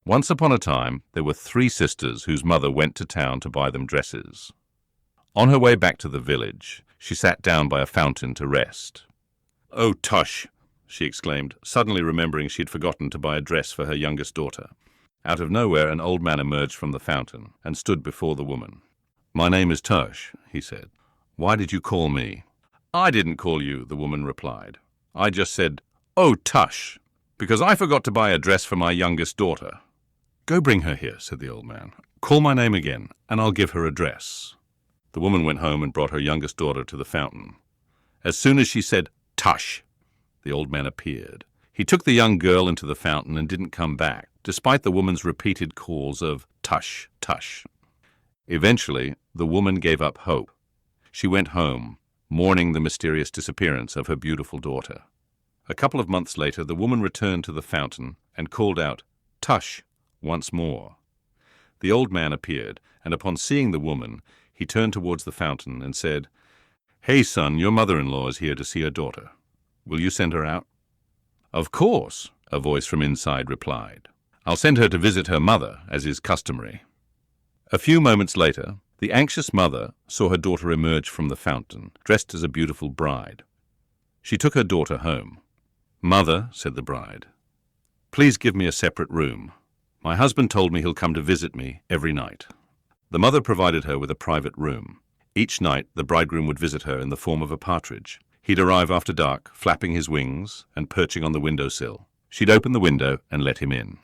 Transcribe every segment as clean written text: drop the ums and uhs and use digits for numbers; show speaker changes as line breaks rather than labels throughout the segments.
Once upon a time, there were 3 sisters whose mother went to town to buy them dresses. On her way back to the village, she sat down by a fountain to rest. "Oh, tush!" she exclaimed, suddenly remembering she had forgotten to buy a dress for her youngest daughter. Out of nowhere, an old man emerged from the fountain and stood before the woman. "My name is Tush," he said. "Why did you call me?" "I didn't call you," the woman replied. "I just said, 'Oh, Tush,' because I forgot to buy a dress for my youngest daughter." "Go bring her here," said the old man. "Call my name again, and I'll give her a dress." The woman went home and brought her youngest daughter to the fountain. As soon as she said, "Tush," the old man appeared. He took the young girl into the fountain and didn't come back, despite the woman's repeated calls of "Tush, Tush." Eventually, the woman gave up hope. She went home, mourning the mysterious disappearance of her beautiful daughter. A couple of months later, the woman returned to the fountain and called out, "Tush," once more. The old man appeared, and upon seeing the woman, he turned towards the fountain and said, "Hey, son, your mother-in-law is here to see her daughter. Will you send her out?" "Of course," a voice from inside replied. "I'll send her to visit her mother, as is customary." A few moments later, the anxious mother saw her daughter emerge from the fountain, dressed as a beautiful bride. She took her daughter home. "Mother," said the bride, "please give me a separate room. My husband told me he'll come to visit me every night." The mother provided her with a private room. Each night, the bridegroom would visit her in the form of a partridge. He'd arrive after dark, flapping his wings and perching on the windowsill. She'd open the window and let him in.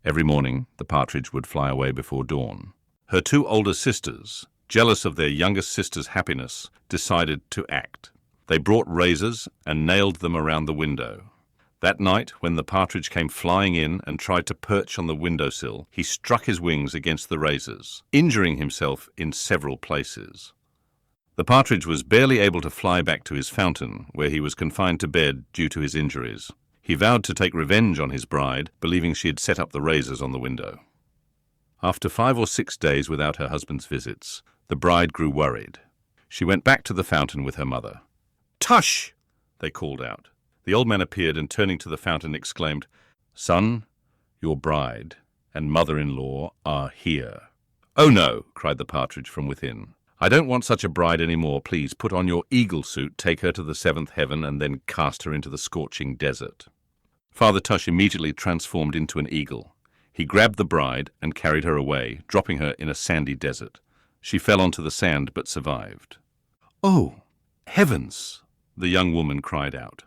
Every morning, the partridge would fly away before dawn. Her 2 older sisters, jealous of their youngest sister's happiness, decided to act. They brought razors and nailed them around the window. That night, when the partridge came flying in and tried to perch on the windowsill, he struck his wings against the razors, injuring himself in several places. The partridge was barely able to fly back to his fountain, where he was confined to bed due to his injuries. He vowed to take revenge on his bride, believing she had set up the razors on the window. After 5 or 6 days without her husband's visits, the bride grew worried. She went back to the fountain with her mother. "Tush!" they called out. The old man appeared and, turning to the fountain, exclaimed, "Son, your bride and mother-in-law are here." "Oh no," cried the partridge from within. "I don't want such a bride any more. Please put on your eagle suit, take her to the 7th heaven, and then cast her into the scorching desert." Father Tush immediately transformed into an eagle. He grabbed the bride and carried her away, dropping her in a sandy desert. She fell onto the sand but survived. "Oh, heavens!" the young woman cried out.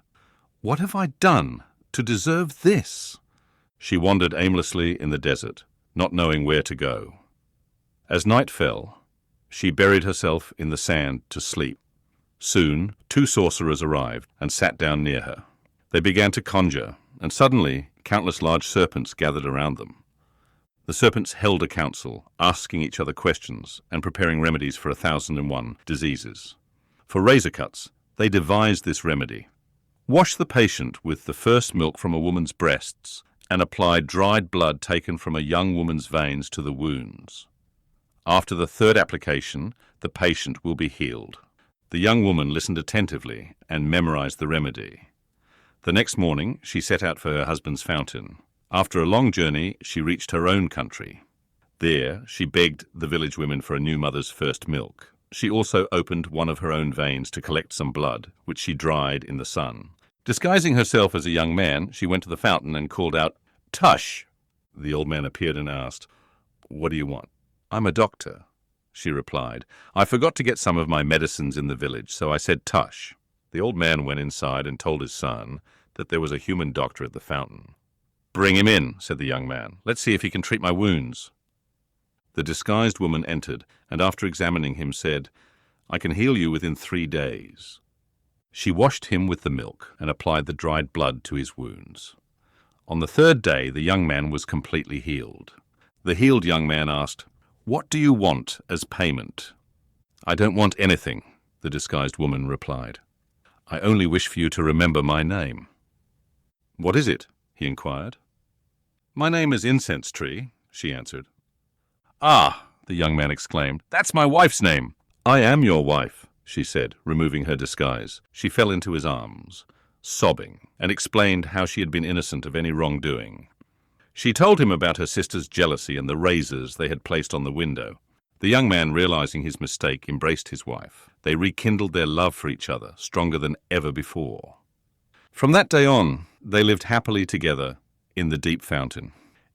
"What have I done to deserve this?" She wandered aimlessly in the desert, not knowing where to go. As night fell, she buried herself in the sand to sleep. Soon, 2 sorcerers arrived and sat down near her. They began to conjure, and suddenly countless large serpents gathered around them. The serpents held a council, asking each other questions and preparing remedies for 1,001 diseases. For razor cuts, they devised this remedy. Wash the patient with the first milk from a woman's breasts and apply dried blood taken from a young woman's veins to the wounds. After the 3rd application, the patient will be healed. The young woman listened attentively and memorized the remedy. The next morning, she set out for her husband's fountain. After a long journey, she reached her own country. There, she begged the village women for a new mother's first milk. She also opened one of her own veins to collect some blood, which she dried in the sun. Disguising herself as a young man, she went to the fountain and called out, "Tush!" The old man appeared and asked, "What do you want?" "I'm a doctor," she replied. "I forgot to get some of my medicines in the village, so I said tush." The old man went inside and told his son that there was a human doctor at the fountain. "Bring him in," said the young man. "Let's see if he can treat my wounds." The disguised woman entered, and after examining him said, "I can heal you within 3 days." She washed him with the milk and applied the dried blood to his wounds. On the 3rd day, the young man was completely healed. The healed young man asked, "What do you want as payment?" "I don't want anything," the disguised woman replied. "I only wish for you to remember my name." "What is it?" he inquired. "My name is Incense Tree," she answered. "Ah!" the young man exclaimed. "That's my wife's name." "I am your wife," she said, removing her disguise. She fell into his arms, sobbing, and explained how she had been innocent of any wrongdoing. She told him about her sister's jealousy and the razors they had placed on the window. The young man, realizing his mistake, embraced his wife. They rekindled their love for each other, stronger than ever before. From that day on, they lived happily together in the deep fountain.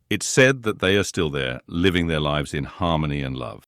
It's said that they are still there, living their lives in harmony and love.